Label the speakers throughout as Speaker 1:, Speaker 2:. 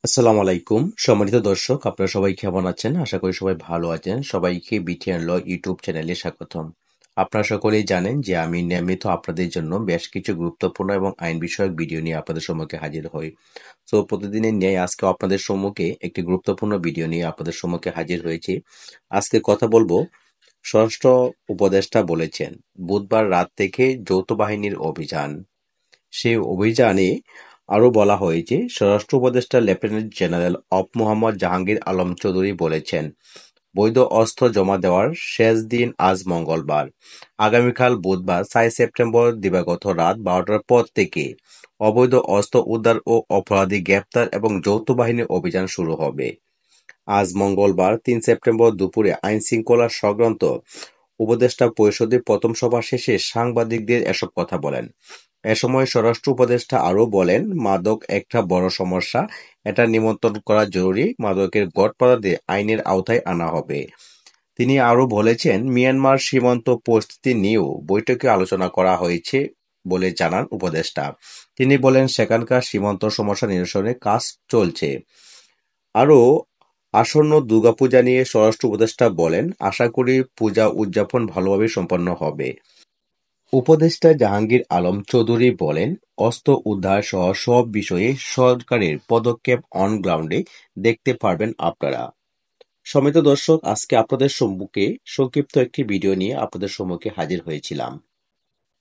Speaker 1: আসসালামু আলাইকুম সম্মানিত দর্শক, আপনারা সবাই কেমন আছেন? আশা করি সবাই ভালো আছেন। সবাইকে বিটিএন ল ইউটিউব চ্যানেলে স্বাগতম। আপনারা সকলেই জানেন যে আমি নিয়মিত আপনাদের জন্য বেশ কিছু গুরুত্বপূর্ণ এবং আইন বিষয়ক ভিডিও নিয়ে আপনাদের সম্মুখে হাজির হই। তো প্রতিদিনের ন্যায় আজকে আপনাদের সম্মুখে একটি গুরুত্বপূর্ণ ভিডিও নিয়ে আপনাদের সম্মুখে হাজির হয়েছি। আজকে কথা বলবো, স্বরাষ্ট্র উপদেষ্টা বলেছেন বুধবার রাত থেকে যৌথ বাহিনীর অভিযান। সেই অভিযানে আরও বলা হয়েছে, স্বরাষ্ট্র উপদেষ্টা lieutenant general of Mohammad Jahangir Alam Chowdhury বলেছেন, বৈধ অস্ত্র জমা দেওয়ার শেষ দিন আজ মঙ্গলবার। আগামীকাল বুধবার 4 সেপ্টেম্বর দিবাগত রাত 12টার পর থেকে অবৈধ অস্ত্র উদ্ধার ও অপরাধী গ্রেপ্তার এবং যৌথ বাহিনীর অভিযান শুরু হবে। আজ মঙ্গলবার 3 সেপ্টেম্বর দুপুরে আইনশৃঙ্খলা সংক্রান্ত উপদেষ্টা পরিষদের প্রথম সভা শেষে সাংবাদিকদের এসব কথা বলেন। এ সময় স্বরাষ্ট্র উপদেষ্টা আরও বলেন, মাদক একটা বড় সমস্যা, এটা নিয়ন্ত্রণ করা জরুরি। মাদকের গডফাদারদের আইনের আওতায় আনা হবে। তিনি আরও বলেছেন, মিয়ানমার সীমান্ত পরিস্থিতি নিয়েও বৈঠকে আলোচনা করা হয়েছে বলে জানান উপদেষ্টা। তিনি বলেন, সেখানকার সীমান্ত সমস্যা নিরসনে কাজ চলছে। আরও আসন্ন দুর্গাপূজা নিয়ে স্বরাষ্ট্র উপদেষ্টা বলেন, আশা করি পূজা উদযাপন ভালোভাবে সম্পন্ন হবে। উপদেষ্টা জাহাঙ্গীর আলম চৌধুরী বলেন, অস্ত্র উদ্ধার সহ সব বিষয়ে সরকারের পদক্ষেপ অন গ্রাউন্ডে দেখতে পারবেন আপনারা। সম্মানিত দর্শক, আজকে আপনাদের সম্মুখে সংক্ষিপ্ত একটি ভিডিও নিয়ে আপনাদের সম্মুখে হাজির হয়েছিলাম।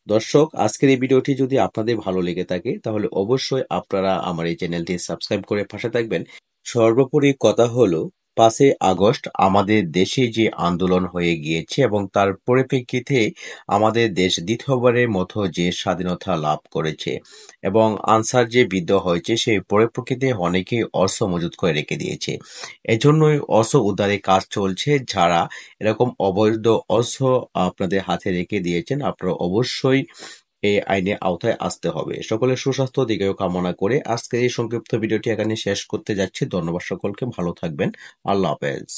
Speaker 1: দর্শক, আজকের এই ভিডিওটি যদি আপনাদের ভালো লেগে থাকে তাহলে অবশ্যই আপনারা আমার এই চ্যানেলটি সাবস্ক্রাইব করে পাশে থাকবেন। সর্বোপরি কথা হলো, 5ই আগস্ট আমাদের দেশে যে আন্দোলন হয়ে গিয়েছে এবং তার পরিপ্রেক্ষিতে আমাদের দেশ দ্বিতীয়বারের মতো যে স্বাধীনতা লাভ করেছে এবং আনসার যে বিদ্রোহ হয়েছে সেই পরিপ্রেক্ষিতে অনেকেই অস্ত্র মজুত করে রেখে দিয়েছে। এজন্যই অস্ত্র উদ্ধারের কাজ চলছে। যারা এরকম অবৈধ অস্ত্র আপনাদের হাতে রেখে দিয়েছেন, আপনারা অবশ্যই এই আইনের আওতায় আসতে হবে। সকলের সুস্বাস্থ্য দিকেও কামনা করে আজকের এই সংক্ষিপ্ত ভিডিওটি এখানে শেষ করতে যাচ্ছি। ধন্যবাদ সকলকে, ভালো থাকবেন। আল্লাহ হাফেজ।